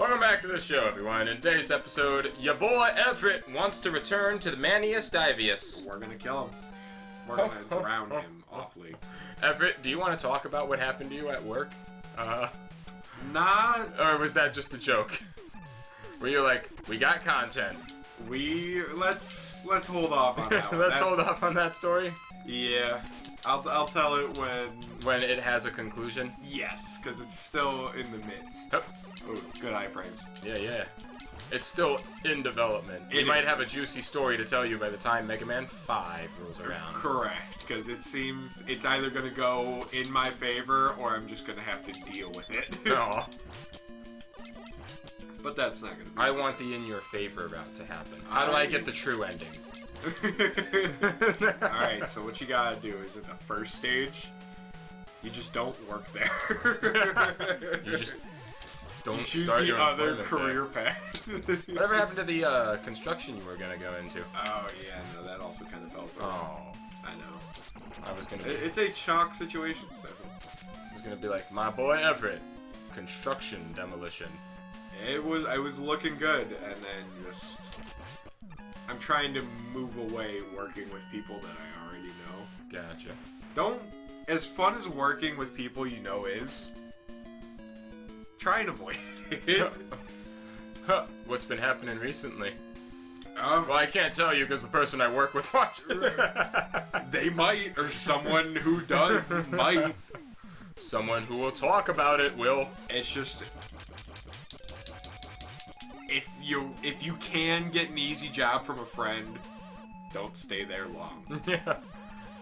Welcome back to the show, everyone. In today's episode, your boy Everett wants to return to the Manius Divius. We're gonna kill him. We're gonna drown him awfully. Everett, do you want to talk about what happened to you at work? Nah. Or was that just a joke? Where you're like, we got content. Let's hold off on that one. Let's hold off on that story? Yeah. I'll tell it when it has a conclusion? Yes, because it's still in the midst. Oh. Ooh, good iframes. Yeah. It's still in development. We might have a juicy story to tell you by the time Mega Man 5 rolls around. Correct, because it seems it's either going to go in my favor or I'm just going to have to deal with it. No. But that's not going to be I want the in your favor route to happen. How do I get the true ending? Alright, so what you gotta do is at the first stage, you just don't work there. You just don't you choose start the your other career path. Whatever happened to the construction you were gonna go into? Oh yeah, no, that also kind of fell through. Oh, I know. I was gonna. It's a chalk situation, Stephen. It's gonna be like my boy Everett, construction demolition. I was looking good, and then just I'm trying to move away working with people that I already know. Gotcha. As fun as working with people you know is, try and avoid it. What's been happening recently? Well, I can't tell you because the person I work with watches. They might, or someone who does might. Someone who will talk about it will. It's just if you can get an easy job from a friend, don't stay there long. Yeah.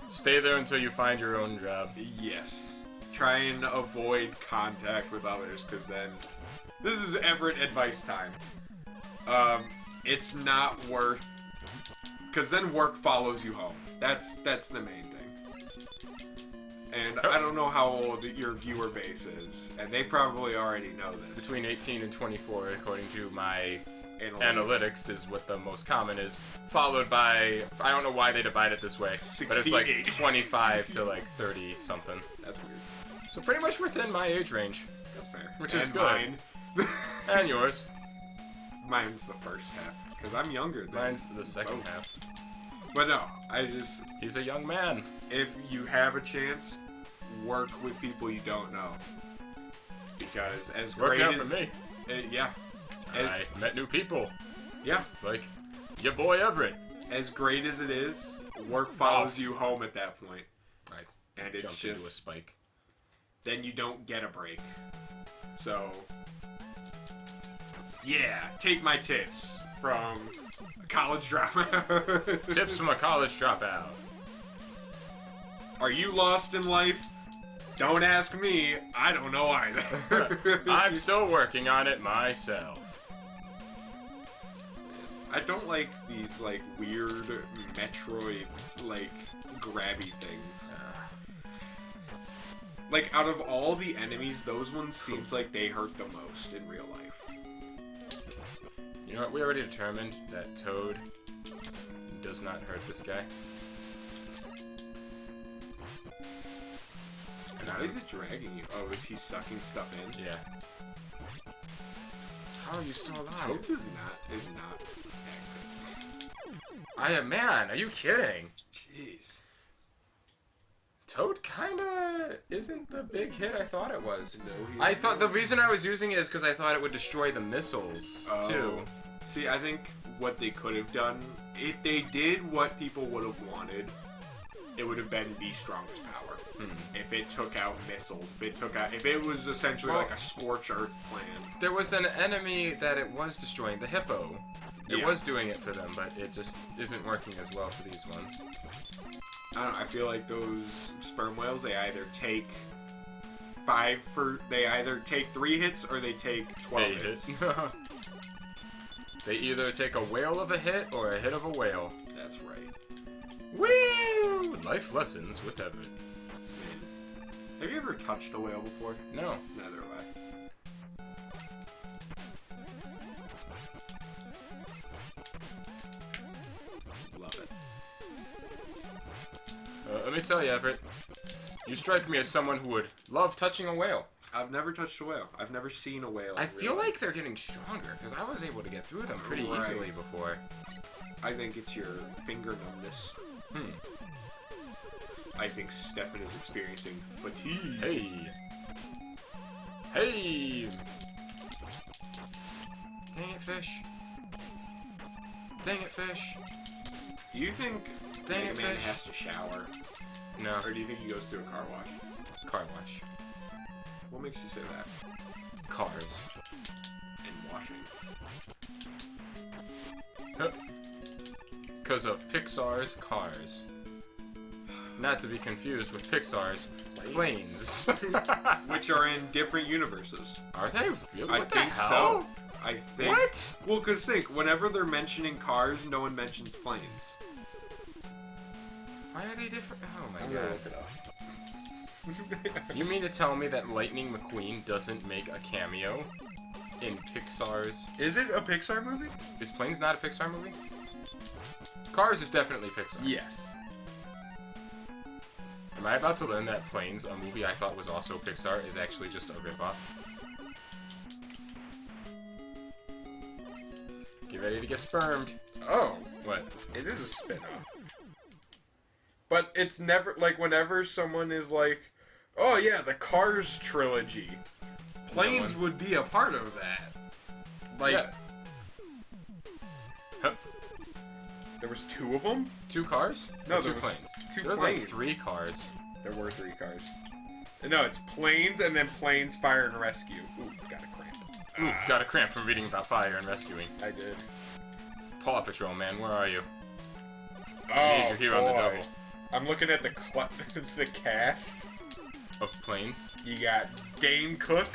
Stay there until you find your own job. Yes. Try and avoid contact with others, because then this is Everett advice time. It's not worth, because then work follows you home. That's the main thing. And I don't know how old your viewer base is, and they probably already know this. Between 18 and 24, according to my analytics, is what the most common is. Followed by, I don't know why they divide it this way, 68. but it's like 25 to like 30 something. That's weird. So pretty much within my age range. That's fair. Which is and good. Mine. And yours. Mine's the first half, because I'm younger than Mine's the second most. half. But no, He's a young man. if you have a chance, work with people you don't know. Because as Worked great out as for me. Yeah. I met new people. Yeah. Like your boy Everett. As great as it is, work follows you home at that point. And it's Jumped into a just spike. then you don't get a break. So yeah, take my tips from college dropout. Tips from a college dropout. Are you lost in life? Don't ask me. I don't know either. I'm still working on it myself. I don't like these like weird Metroid like grabby things. Like out of all the enemies, those ones seems like they hurt the most in real life. You know what? We already determined that Toad does not hurt this guy. And how is it dragging you? Oh, is he sucking stuff in? Yeah. How are you still alive? Toad is not Man, are you kidding? Jeez. Toad kinda isn't the big hit I thought it was. No, I thought the reason I was using it is because I thought it would destroy the missiles too. See, I think what they could have done, if they did what people would have wanted, it would have been the strongest power. If it took out missiles, if it was essentially like a scorch earth plan. There was an enemy that it was destroying, the hippo. It was doing it for them, but it just isn't working as well for these ones. I don't know, I feel like those sperm whales, they either take 3 hits or they take 12 hits. They either take a whale of a hit or a hit of a whale. That's right. Woo! Life lessons with Everett. Have you ever touched a whale before? No. Neither have I. Love it. Let me tell you, Everett. You strike me as someone who would love touching a whale. I've never touched a whale. I've never seen a whale. I feel like they're getting stronger, because I was able to get through them pretty easily before. I think it's your finger numbness. I think Stefan is experiencing fatigue. Hey! Hey! Dang it, fish. Dang it, fish. Do you think Dang Mega it, Man fish. has to shower? No. Or do you think he goes through a car wash? Car wash. What makes you say that? Cars. And washing. Because of Pixar's Cars. Not to be confused with Pixar's Planes. Which are in different universes. Are they really? I What the think hell? so. I think. What? Well, because think, whenever they're mentioning cars, no one mentions planes. Why are they different? Oh my I'm gonna god. look it up. You mean to tell me that Lightning McQueen doesn't make a cameo in Pixar's... Is it a Pixar movie? Is Planes not a Pixar movie? Cars is definitely Pixar. Yes. Am I about to learn that Planes, a movie I thought was also Pixar, is actually just a ripoff? Get ready to get spermed. Oh, What? it is a spin-off. But it's never, like, whenever someone is like, oh yeah, the Cars trilogy, Planes would be a part of that. Like, Yeah. Huh. there was 2 of them? 2 cars? No, Or there 2 was planes. 2 There was planes. like 3 cars. There were 3 cars. No, it's Planes and then Planes, Fire and Rescue. Ooh, got a cramp. Ooh, got a cramp from reading about fire and rescuing. I did. Paw Patrol, man, where are you? Oh, Need your hero on the boy. double. I'm looking at the the cast. Of Planes? You got Dane Cook,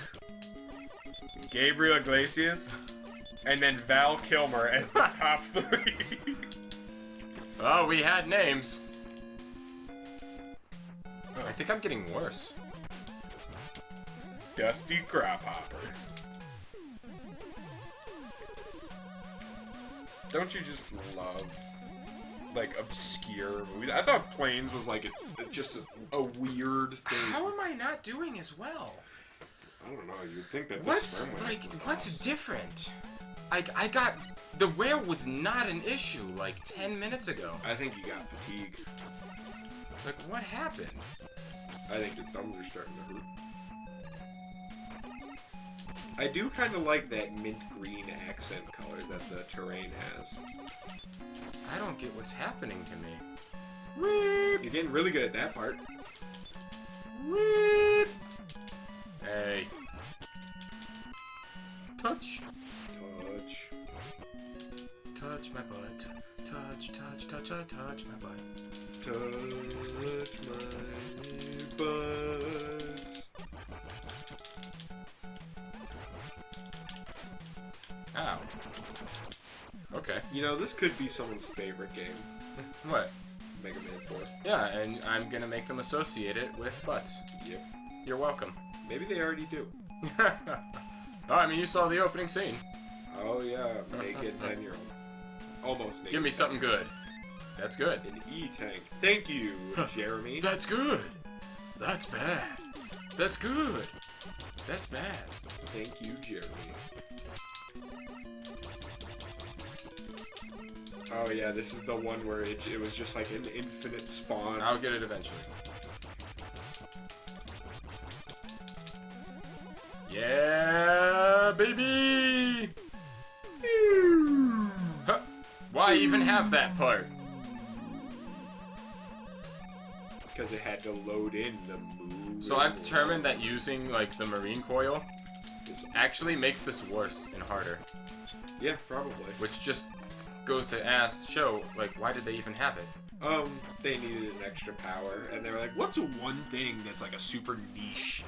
Gabriel Iglesias, and then Val Kilmer as the top 3. Oh, we had names. I think I'm getting worse. Dusty Crophopper. Don't you just love, like, obscure movies? I thought Planes was like, it's just a weird thing. How am I not doing as well? I don't know, you'd think that What's different? I got the whale was not an issue like 10 minutes ago. I think you got fatigue. Like what happened? I think your thumbs are starting to hurt. I do kind of like that mint green accent color that the terrain has. I don't get what's happening to me. You're getting really good at that part. Hey. Touch. Touch. Touch my butt. Touch my butt. Touch my butt. Ow. Okay. You know, this could be someone's favorite game. What? Mega Man 4. Yeah, and I'm gonna make them associate it with butts. Yep. You're welcome. Maybe they already do. Oh, I mean, you saw the opening scene. Oh yeah, naked 10-year-old. Almost naked. Give me something good. That's good. An E-tank. Thank you, Jeremy. That's good. That's bad. That's good. That's bad. Thank you, Jeremy. Oh yeah, this is the one where it was just like an infinite spawn. I'll get it eventually. Yeah, baby! Huh. Why even have that part? Because it had to load in the move. So I've determined that using, like, the marine coil actually makes this worse and harder. Yeah, probably. Which just goes to show, like, why did they even have it? They needed an extra power, and they were like, what's one thing that's like a super niche?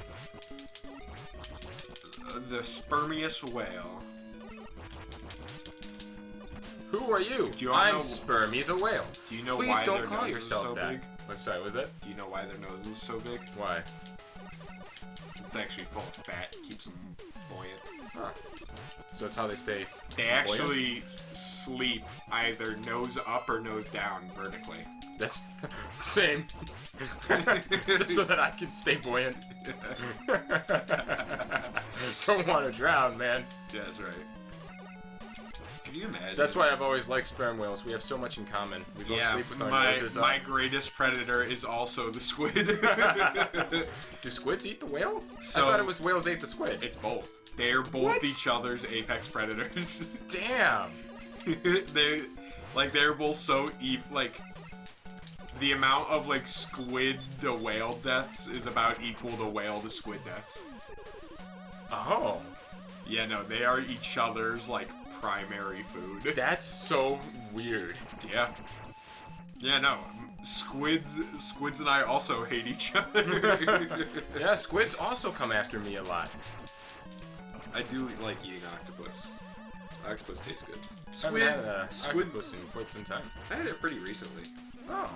The spermious whale. Who are you? Do you I'm know, Spermy the whale. Do you know Please why don't their call nose yourself is so that. big? I'm sorry, was it? Do you know why their nose is so big? Why? It's actually full of fat. It keeps them buoyant. Huh. So it's how they stay. They actually sleep either nose up or nose down vertically. That's same. Just so that I can stay buoyant. Don't want to drown, man. Yeah, that's right. Can you imagine? That's why I've always liked sperm whales. We have so much in common. We both sleep with our noses up. My greatest predator is also the squid. Do squids eat the whale? So, I thought it was whales ate the squid. It's both. They're both each other's apex predators. Damn. They're both so like the amount of like squid to whale deaths is about equal to whale to squid deaths. Oh. Yeah, no, they are each other's like primary food. That's so weird. Yeah. Yeah, no. Squids and I also hate each other. Yeah, squids also come after me a lot. I do like eating octopus. Octopus tastes good. I haven't had octopus in quite some time. I had it pretty recently. Oh.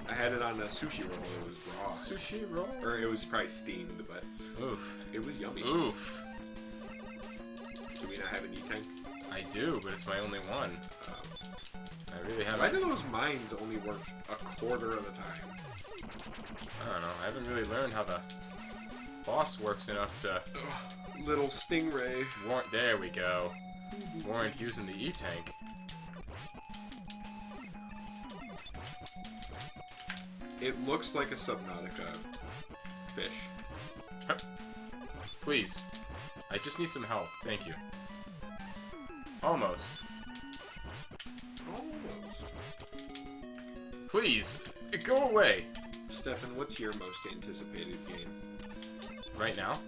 I had it on a sushi roll. It was raw. Sushi roll? Or it was probably steamed, but oof. It was yummy. Oof. Do we not have an E-tank? I do, but it's my only one. I really haven't. Why do those mines only work a quarter of the time? I don't know. I haven't really learned how the boss works enough to... Little stingray. There we go. Warrant using the E-tank. It looks like a Subnautica fish. Please. I just need some help. Thank you. Almost. Almost. Please, go away. Stefan, what's your most anticipated game? Right now?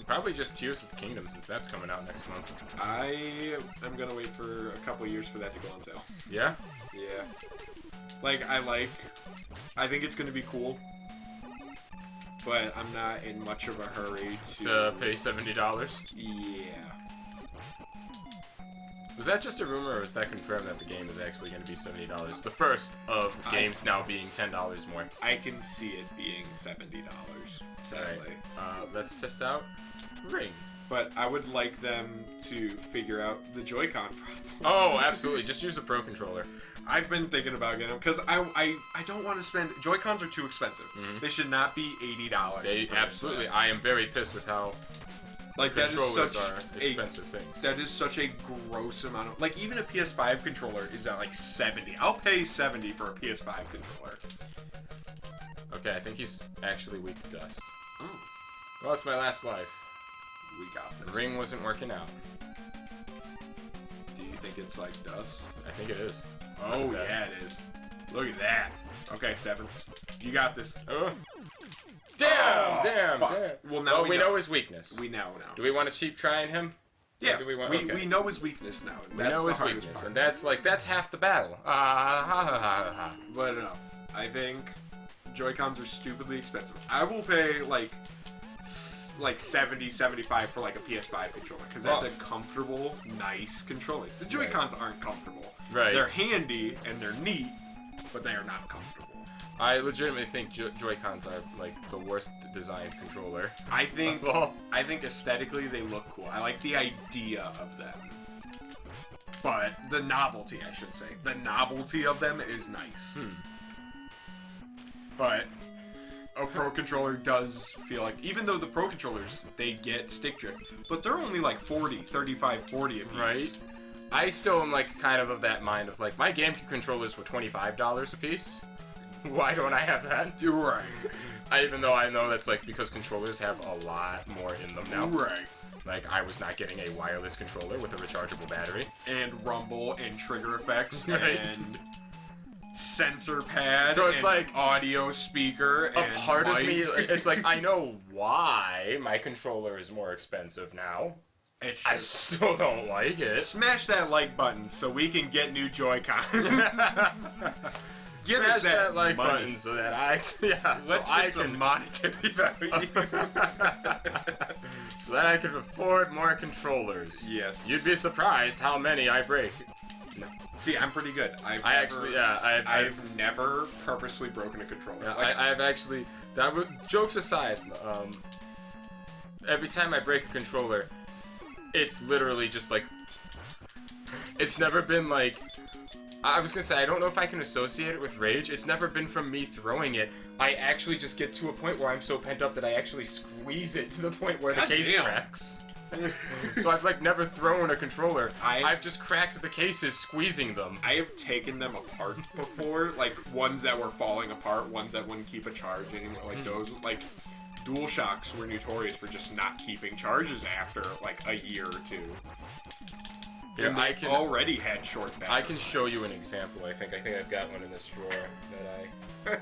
Probably just Tears of the Kingdom, since that's coming out next month. I am gonna wait for a couple years for that to go on sale. Yeah? Yeah. I think it's gonna be cool, but I'm not in much of a hurry to pay $70? Yeah. Was that just a rumor, or was that confirmed that the game is actually going to be $70? The first of games now being $10 more. I can see it being $70, sadly. Right. Let's test out Ring. But I would like them to figure out the Joy-Con problem. Oh, absolutely. Just use a Pro Controller. I've been thinking about getting them, because I don't want to spend... Joy-Cons are too expensive. Mm-hmm. They should not be $80. Absolutely. I am very pissed with how... controllers are expensive things. That is such a gross amount of... Like, even a PS5 controller is at, like, $70. I'll pay $70 for a PS5 controller. Okay, I think he's actually weak to dust. Oh. Well, it's my last life. We got this. The ring wasn't working out. Do you think it's, like, dust? I think it is. Oh, yeah, it is. Look at that. Okay, Stefan. You got this. Damn! Well, now we know his weakness. We now know. Do we want to keep trying him? Yeah, we know his weakness now. We know his weakness, and that's half the battle. But no, I think Joy-Cons are stupidly expensive. I will pay like $70, $75 for like a PS5 controller, because that's a comfortable, nice controller. The Joy-Cons aren't comfortable. Right. They're handy and they're neat, but they are not comfortable. I legitimately think Joy-Cons are like the worst designed controller. I think aesthetically they look cool. I like the idea of them. But the novelty, I should say. The novelty of them is nice. But a Pro Controller does feel like, even though the Pro Controllers, they get stick drift, but they're only like 35, 40 a piece. Right? I still am like kind of that mind of like, my GameCube controllers were $25 a piece. Why don't I have that? You're right. Even though I know that's like because controllers have a lot more in them now. Right. Like, I was not getting a wireless controller with a rechargeable battery. And rumble and trigger effects right. and sensor pad. So it's and like audio speaker. A part of me, it's like I know why my controller is more expensive now. I still don't like it. Smash that like button so we can get new Joy-Con. Smash that like button so that let's get some monetary value. So that I can afford more controllers. Yes. You'd be surprised how many I break. No. See, I'm pretty good. I've never purposely broken a controller. Yeah, I've actually. Jokes aside, every time I break a controller, it's literally just like. It's never been like I was gonna say, I don't know if I can associate it with rage. It's never been from me throwing it. I actually just get to a point where I'm so pent up that I actually squeeze it to the point where the case cracks. So I've like never thrown a controller. I've just cracked the cases squeezing them. I have taken them apart before, like ones that were falling apart, ones that wouldn't keep a charge anymore. Like those, like DualShocks were notorious for just not keeping charges after like a year or two. Yeah, and they already had short batteries. I can show you an example. I think I've got one in this drawer that I.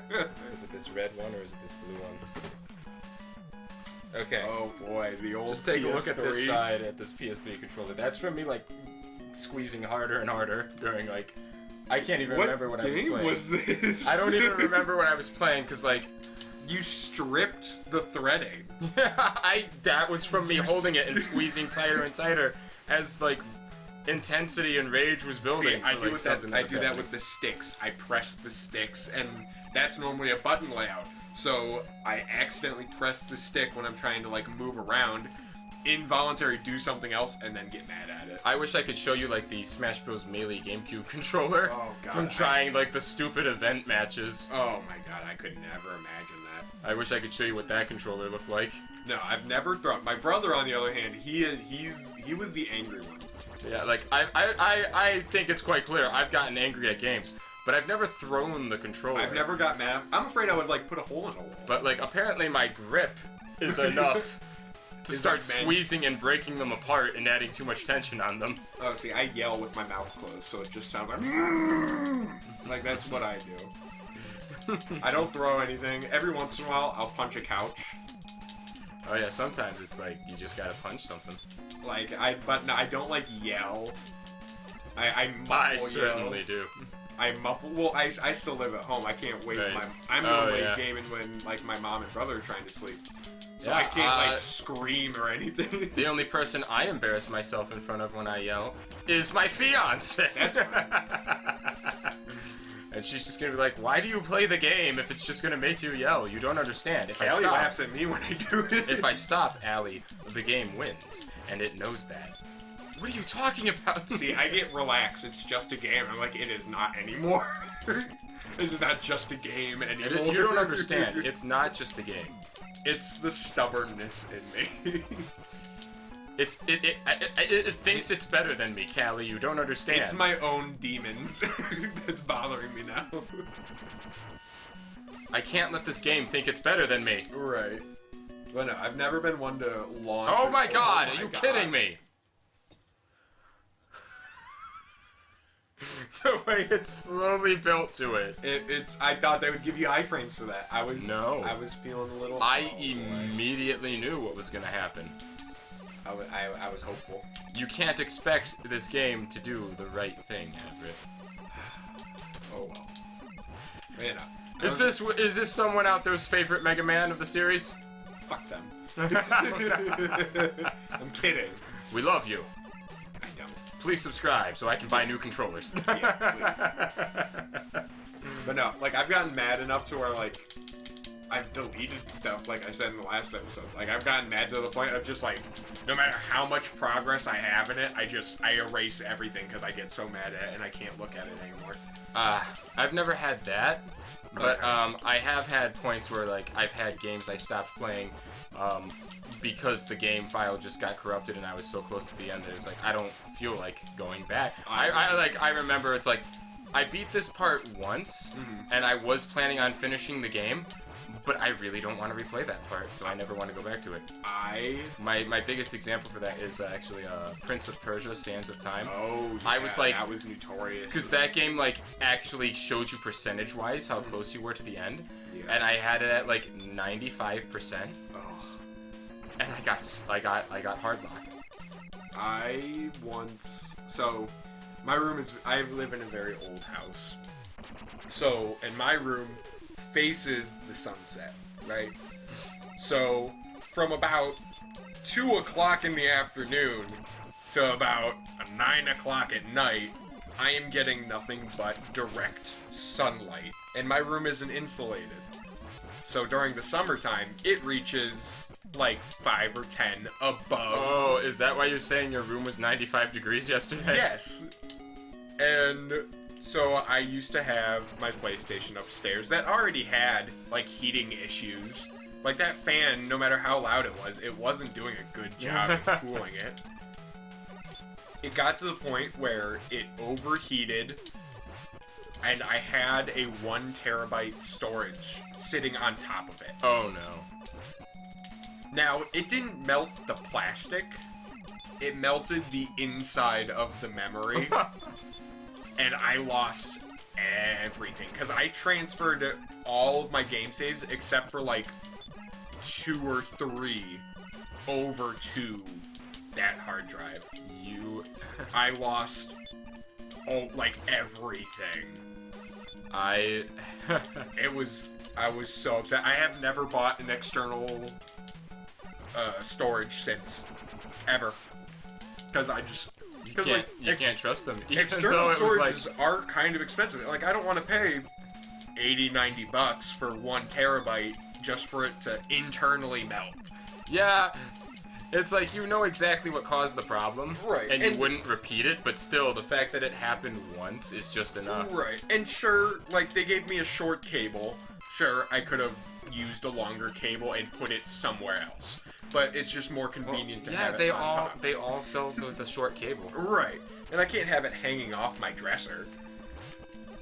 Is it this red one or is it this blue one? Okay. Oh boy, the old. Just take PS3. a look at this side at this PS3 controller. That's from me like squeezing harder and harder during like. I can't even remember what I was playing. What game was this? I don't even remember what I was playing because like. You stripped the threading. That was from me holding it and squeezing tighter and tighter as like intensity and rage was building. See, I do that with the sticks. I press the sticks, and that's normally a button layout. So I accidentally press the stick when I'm trying to like move around, involuntary do something else, and then get mad at it. I wish I could show you like the Smash Bros. Melee GameCube controller from trying like the stupid event matches. Oh my god, I could never imagine that. I wish I could show you what that controller looked like. No, I've never thrown. My brother, on the other hand, he was the angry one. Yeah, like I think it's quite clear I've gotten angry at games, but I've never thrown the controller. I've never got mad. I'm afraid I would like put a hole in a wall. But like apparently my grip is enough to start squeezing and breaking them apart and adding too much tension on them. Oh, see, I yell with my mouth closed, so it just sounds like that's what I do. I don't throw anything. Every once in a while, I'll punch a couch. Oh yeah, sometimes it's like you just gotta punch something. But no, I don't like yell. I muffle. I certainly do. I muffle. Well, I still live at home. I can't wake Right. I'm normally gaming when like my mom and brother are trying to sleep. So I can't like scream or anything. The only person I embarrass myself in front of when I yell is my fiance. That's And she's just gonna be like, "Why do you play the game if it's just gonna make you yell? You don't understand." If Allie I stop, laughs at me when I do it. if I stop, Allie, the game wins, and it knows that. What are you talking about? See, I get relaxed. It's just a game. I'm like, it is not anymore. This is not just a game anymore. You don't understand. It's not just a game. It's the stubbornness in me. It thinks it's better than me, Callie. You don't understand. It's my own demons that's bothering me now. I can't let this game think it's better than me. Right. But no, I've never been one to launch. Oh my god, are you kidding me? The way it's slowly built to it. I thought they would give you iframes for that. I was feeling a little. I immediately knew what was gonna happen. I was hopeful. You can't expect this game to do the right thing, Everett. Oh well. Man, is this someone out there's favorite Mega Man of the series? Fuck them. I'm kidding. We love you. I don't. Please subscribe so I can buy new controllers. Yeah, please. But no, like I've gotten mad enough to where like I've deleted stuff, like I said in the last episode. Like I've gotten mad to the point of just like, no matter how much progress I have in it, I erase everything because I get so mad at it and I can't look at it anymore. I've never had that, but I have had points where like I've had games I stopped playing because the game file just got corrupted and I was so close to the end that it's like I don't feel like going back. I remember it's like I beat this part once and I was planning on finishing the game, but I really don't want to replay that part, so I never want to go back to it. My biggest example for that is actually Prince of Persia: Sands of Time. Oh, yeah, I was like, that was notorious. Because that game like actually showed you percentage-wise how close you were to the end, yeah. and I had it at like 95%, and I got hard locked. So my room is. I live in a very old house, so and my room faces the sunset, right? So from about 2 o'clock in the afternoon to about 9 o'clock at night, I am getting nothing but direct sunlight. And my room isn't insulated. So during the summertime, it reaches like 5 or 10 above. Oh, is that why you're saying your room was 95 degrees yesterday? Yes. And So I used to have my PlayStation upstairs that already had, like, heating issues. Like, that fan, no matter how loud it wasn't doing a good job of cooling it. It got to the point where it overheated, and I had a 1 terabyte storage sitting on top of it. Oh, no. Now, it didn't melt the plastic. It melted the inside of the memory. And I lost everything. Because I transferred all of my game saves, except for, like, 2 or 3, over to that hard drive. I lost, like, everything. I was so upset. I have never bought an external storage since. Ever. Because I just... You can't trust them. External storages are kind of expensive. Like, I don't want to pay $80-$90 for 1 terabyte just for it to internally melt. Yeah, it's like you know exactly what caused the problem, right? And you wouldn't repeat it, but still, the fact that it happened once is just enough. Right. And sure, like, they gave me a short cable. Sure, I could have used a longer cable and put it somewhere else. But it's just more convenient to have it on top. They all sell with a short cable. Right. And I can't have it hanging off my dresser.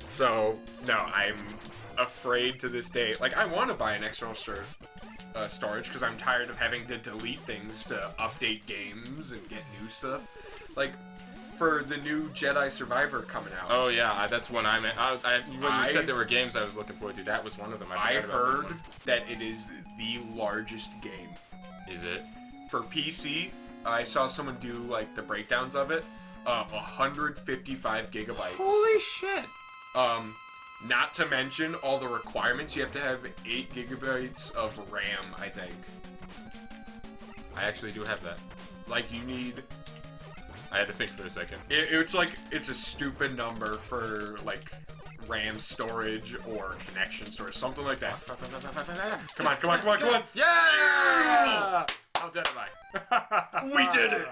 So, no, I'm afraid to this day. Like, I want to buy an external storage because I'm tired of having to delete things to update games and get new stuff. Like, for the new Jedi Survivor coming out. Oh, yeah, that's one I meant. When you said there were games I was looking forward to, that was one of them. I heard that it is the largest game. Is it? For PC, I saw someone do, like, the breakdowns of it. 155 gigabytes. Holy shit! Not to mention all the requirements. You have to have 8 gigabytes of RAM, I think. I actually do have that. Like, you need... I had to think for a second. It's like, it's a stupid number for, like, RAM storage or connection storage, something like that. Come on. Yeah! How dead am I? We did it!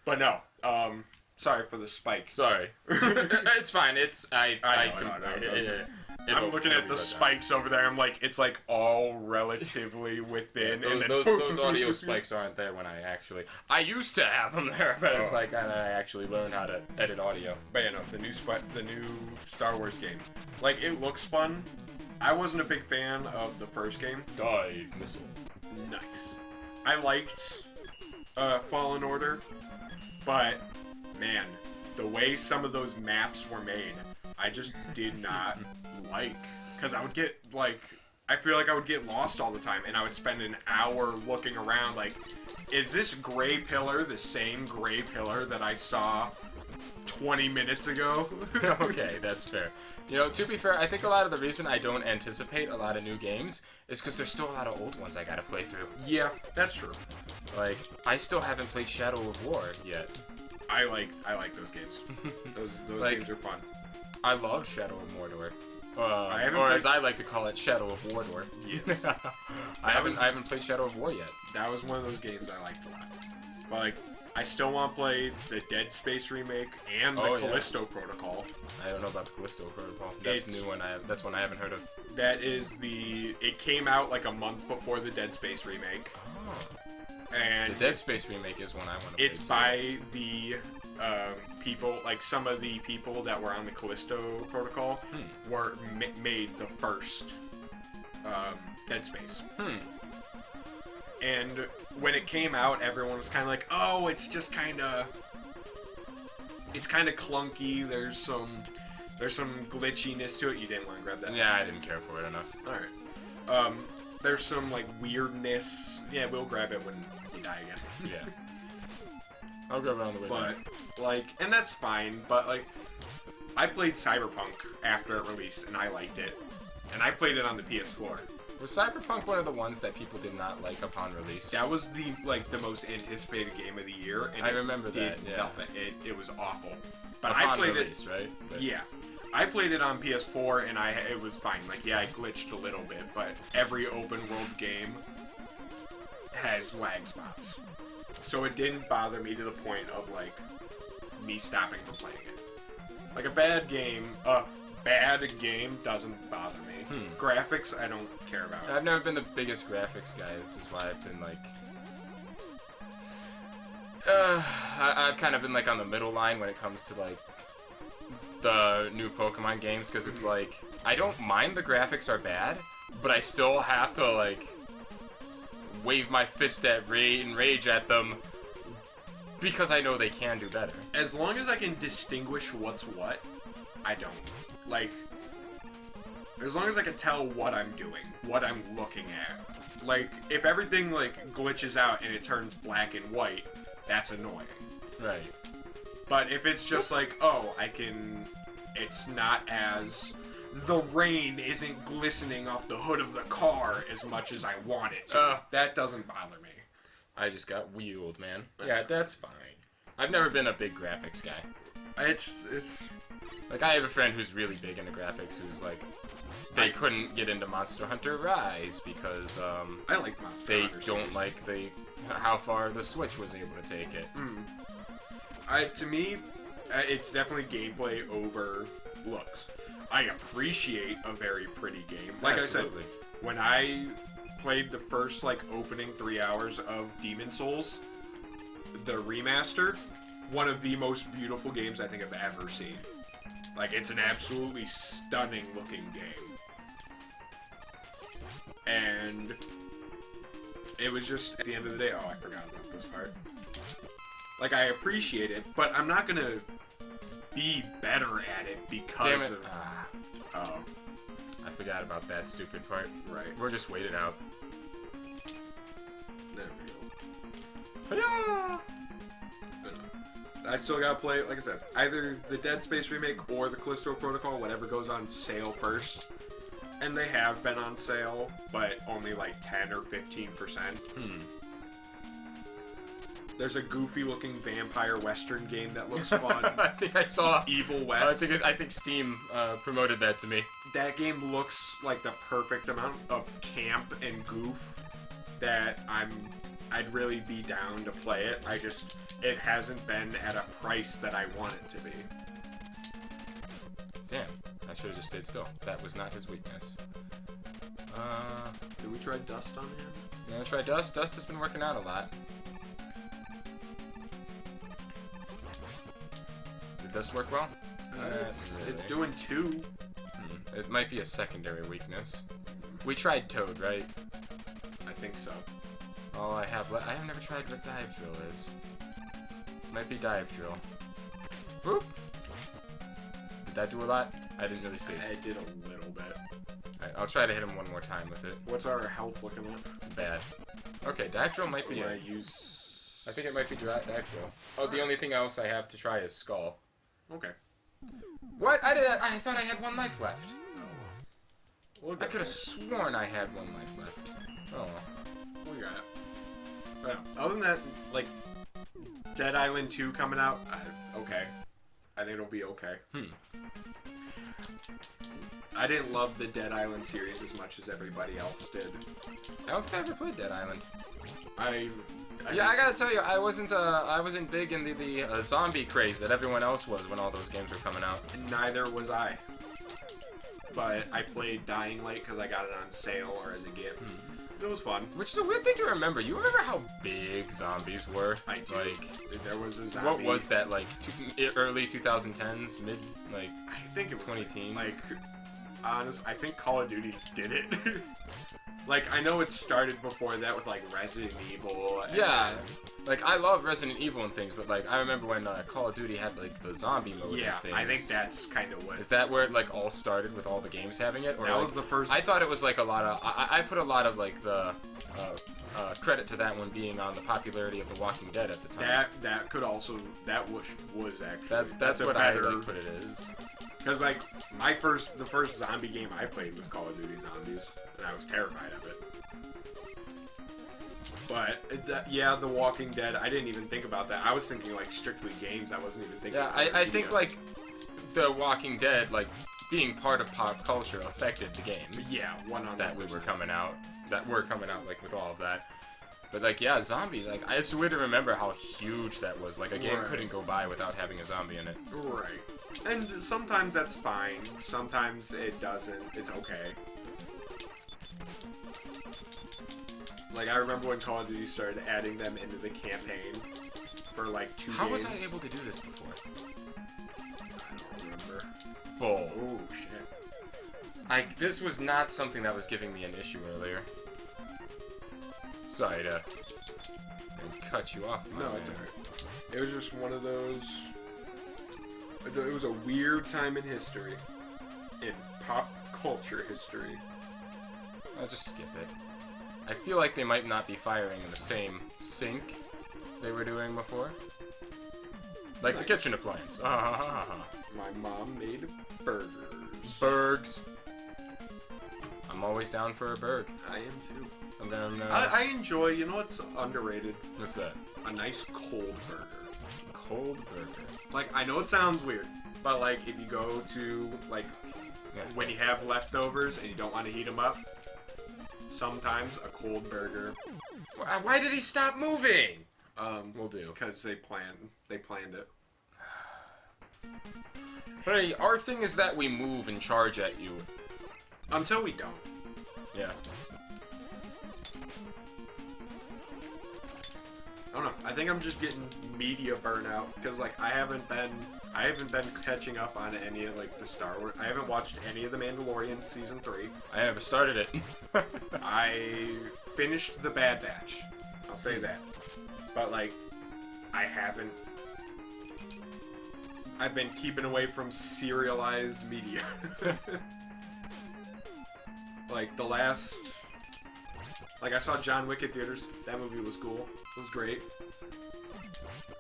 But no, sorry for the spike. Sorry. It's fine. I'm looking at the spikes over there. I'm like, it's like all relatively within. Those audio spikes aren't there when I used to have them there, but it's like I actually learned how to edit audio. But yeah, no, the new Star Wars game, like, it looks fun. I wasn't a big fan of the first game. Dive missile. Nice. I liked Fallen Order, but man, the way some of those maps were made, I just did not like. Because I would get, like, I feel like I would get lost all the time, and I would spend an hour looking around, like, is this gray pillar the same gray pillar that I saw 20 minutes ago? Okay, that's fair. You know, to be fair, I think a lot of the reason I don't anticipate a lot of new games is because there's still a lot of old ones I gotta play through. Yeah, that's true. Like, I still haven't played Shadow of War yet. I like those games. Those like, games are fun. I love Shadow of Mordor. Or as I like to call it, Shadow of Wardor. Yes. I haven't played Shadow of War yet. That was one of those games I liked a lot. But like, I still want to play the Dead Space remake and the Callisto Protocol. I don't know about the Callisto Protocol. That's a new one. That's one I haven't heard of. That is it came out like a month before the Dead Space remake. Oh. And the Dead Space remake is one I want to play. It's by the people, like some of the people that were on the Callisto Protocol were made the first Dead Space. And when it came out, everyone was kind of like, "Oh, it's just kind of clunky. There's some glitchiness to it." You didn't want to grab that? Yeah, I didn't care for it enough. All right. There's some like weirdness. Yeah, we'll grab it when we die again. Yeah. I'll grab it on the way. But like, and that's fine. But like, I played Cyberpunk after it released, and I liked it. And I played it on the PS4. Was Cyberpunk one of the ones that people did not like upon release? That was the most anticipated game of the year. And I remember that. Yeah. Nothing. It was awful. But upon I played release, it. Right? But yeah. I played it on PS4 and it was fine. Like, yeah, I glitched a little bit, but every open world game has lag spots. So it didn't bother me to the point of like me stopping from playing it. Like a bad game doesn't bother me. Graphics, I don't care about. I've never been the biggest graphics guy. This is why I've been like, I've kind of been like on the middle line when it comes to like the new Pokemon games, because it's like I don't mind the graphics are bad, but I still have to like wave my fist at rage at them because I know they can do better. As long as I can distinguish what's what, I don't. Like, as long as I can tell what I'm doing, what I'm looking at. Like, if everything, like, glitches out and it turns black and white, that's annoying. Right. But if it's just like, oh, it's not as... The rain isn't glistening off the hood of the car as much as I want it to. That doesn't bother me. I just got wheeled, man. That's fine. I've never been a big graphics guy. It's... Like, I have a friend who's really big into graphics who's like, they couldn't get into Monster Hunter Rise because, I like Monster Hunter they don't like how far the Switch was able to take it. To me, it's definitely gameplay over looks. I appreciate a very pretty game. Like Absolutely. I said, when I played the first, like, opening 3 hours of Demon Souls, the remaster, one of the most beautiful games I think I've ever seen. Like, it's an absolutely stunning looking game. And it was just, at the end of the day, oh, I forgot about this part. Like, I appreciate it, but I'm not gonna be better at it because Damn it. of... Oh. I forgot about that stupid part. Right. We're just waiting out. There we go. Yeah. I still gotta play, like I said, either the Dead Space remake or the Callisto Protocol, whatever goes on sale first. And they have been on sale, but only like 10 or 15%. There's a goofy-looking vampire western game that looks fun. I think I saw Evil West. I think Steam promoted that to me. That game looks like the perfect amount of camp and goof that I'd really be down to play it. It hasn't been at a price that I want it to be. Damn, I should have just stayed still. That was not his weakness. Did we try Dust on him? You wanna try Dust? Dust has been working out a lot. Did Dust work well? It's doing 2. It might be a secondary weakness. We tried Toad, right? I think so. Oh, I have never tried what Dive Drill is. Might be Dive Drill. Whoop! Did that do a lot? I didn't really see. It did a little bit. Alright, I'll try to hit him one more time with it. What's our health looking like? Bad. Okay, Dive Drill might be it. I think it might be Dive Drill. Oh, the only thing else I have to try is Skull. Okay. What? I thought I had 1 life left. We'll I could have sworn I had 1 life left. Oh. We got it. Other than that, like, Dead Island 2 coming out, okay. I think it'll be okay. I didn't love the Dead Island series as much as everybody else did. I don't think I ever played Dead Island. I gotta tell you, I wasn't big in the zombie craze that everyone else was when all those games were coming out. Neither was I. But I played Dying Light because I got it on sale or as a gift. It was fun. Which is a weird thing to remember. You remember how big zombies were? I do. Like, there was a zombie. What was that, like, early 2010s? Mid, like, I think it was 20-teens? Like, I think Call of Duty did it. Like, I know it started before that with, like, Resident Evil. Yeah. Like, I love Resident Evil and things, but, like, I remember when Call of Duty had, like, the zombie mode and things. I think that's kind of what... Is that where it, like, all started with all the games having it? Or, that like, was the first... I thought it was, like, a lot of... I put a lot of, like, the credit to that one being on the popularity of The Walking Dead at the time. That could also... That was actually... That's what I, like, put it as. Because, like, the first zombie game I played was Call of Duty Zombies, and I was terrified of it. But, yeah, The Walking Dead, I didn't even think about that. I was thinking, like, strictly games. I wasn't even thinking... Yeah, I think, like, The Walking Dead, like, being part of pop culture affected the games. Yeah, 100%. That were coming out, like, with all of that. But, like, yeah, zombies, like, it's weird to remember how huge that was. Like, a game couldn't go by without having a zombie in it. Right. And sometimes that's fine. Sometimes it doesn't. It's okay. Like, I remember when Call of Duty started adding them into the campaign for, like, 2 How games. was I able to do this before? I don't remember. Bull. Oh, shit. This was not something that was giving me an issue earlier. Sorry to cut you off. No, it's alright. It was just one of those... It was a weird time in history. In pop culture history. I'll just skip it. I feel like they might not be firing in the same sync they were doing before. Like the kitchen appliance. My mom made burgers. Bergs. I'm always down for a burg. I am too. And then, I enjoy, you know what's underrated? what's that? A nice cold burger. Cold burger. Like, I know it sounds weird, but like if you go to, like, Yeah. when you have leftovers and you don't want to heat them up, sometimes a cold burger. Why did he stop moving? Will do. Because they planned it. Hey, our thing is that we move and charge at you. Until we don't. Yeah. I don't know. I think I'm just getting media burnout because like I haven't been catching up on any of like the Star Wars. I haven't watched any of the Mandalorian season 3. I never started it. I finished the Bad Batch. I'll say that. But like I haven't. I've been keeping away from serialized media. Like the last. Like I saw John Wick at theaters. That movie was cool. It was great.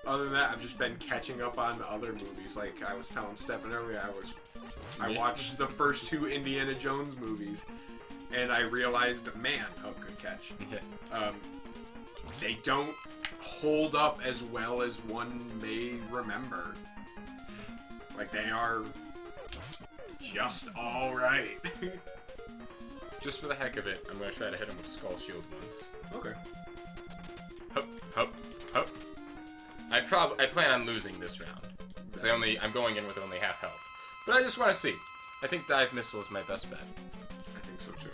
Other than that, I've just been catching up on other movies. Like I was telling Stefan earlier, I watched the first 2 Indiana Jones movies, and I realized, man, oh, good catch. They don't hold up as well as one may remember. Like they are just all right. Just for the heck of it, I'm gonna try to hit him with Skull Shield once. Okay. Hup, hup, hup. I plan on losing this round. Because I'm going in with only half health. But I just want to see. I think Dive Missile is my best bet. I think so too.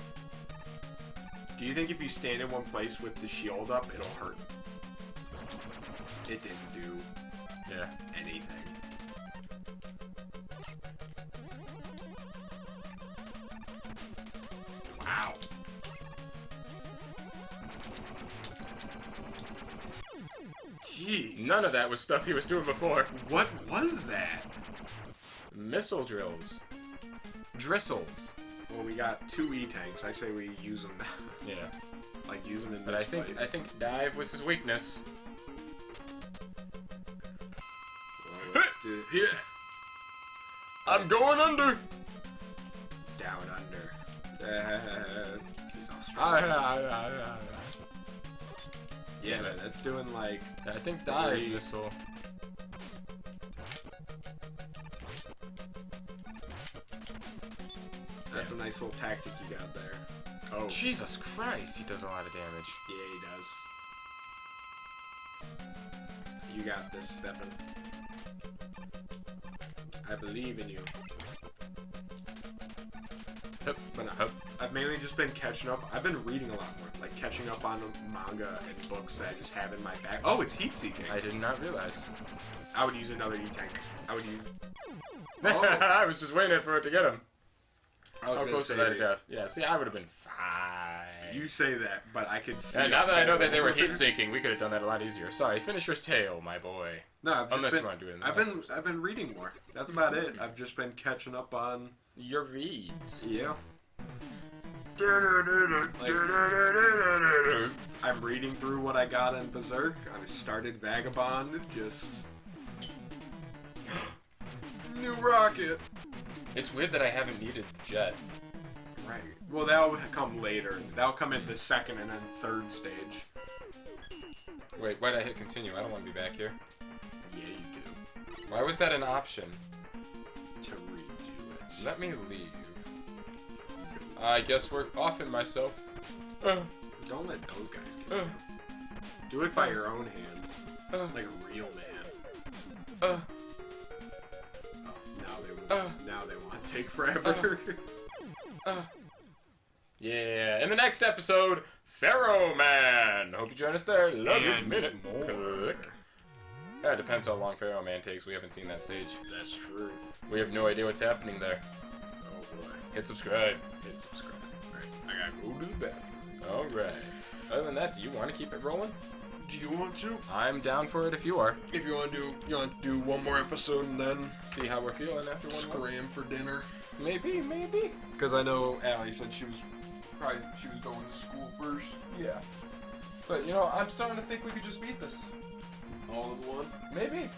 Do you think if you stand in one place with the shield up, it'll hurt? It didn't do anything. Wow. Jeez. None of that was stuff he was doing before. What was that? Missile drills. Drissles. Well, we got 2 E-tanks. I say we use them now. Yeah. Like, use them in But this fight. I think dive was his weakness. Well, let's do it. Yeah. I'm going under! Down under. He's Australian. Yeah, man, that's doing like... I think dive 3. missile. That's a nice little tactic you got there. Oh. Jesus Christ, he does a lot of damage. Yeah, he does. You got this, Stefan. I believe in you. Hup, But hup. I've mainly just been catching up. I've been reading a lot more. Like, catching up on manga and books that I just have in my bag. Oh, it's heat seeking. I did not realize. I would use another E-tank. I would use... I was just waiting for it to get him. I was How gonna close say is that to death? Yeah, see, I would have been fine. You say that, but I could see... And now that I know that they were heat sinking, we could have done that a lot easier. Sorry, finish your tail, my boy. No, I've just Unless been, you want to do it in the I've been reading more. That's about it. I've just been catching up on... Your reads. Yeah. I'm reading through what I got in Berserk. I started Vagabond, just... New rocket! It's weird that I haven't needed Jet. Right. Well, that'll come later. That'll come in the second and then third stage. Wait, why'd I hit continue? I don't want to be back here. Yeah, you do. Why was that an option? To redo it. Let me leave. I guess we're offing myself. Don't let those guys kill you. Do it by your own hand. Like a real man. Oh, now Now they want to take forever. Yeah, in the next episode, Pharaoh Man. Hope you join us there. Love you. And Minute. more. Click. Yeah, it depends how long Pharaoh Man takes. We haven't seen that stage. That's true. We have no idea what's happening there. Oh boy. Hit subscribe. Hit subscribe. Right. I gotta go to the bathroom. Alright. Other than that, do you want to keep it rolling? Do you want to? I'm down for it if you are. If you want to do one more episode and then See how we're feeling after one more? scram for dinner. Maybe. Because I know Allie said she was surprised she was going to school first. Yeah. But, I'm starting to think we could just beat this. All in one. Maybe.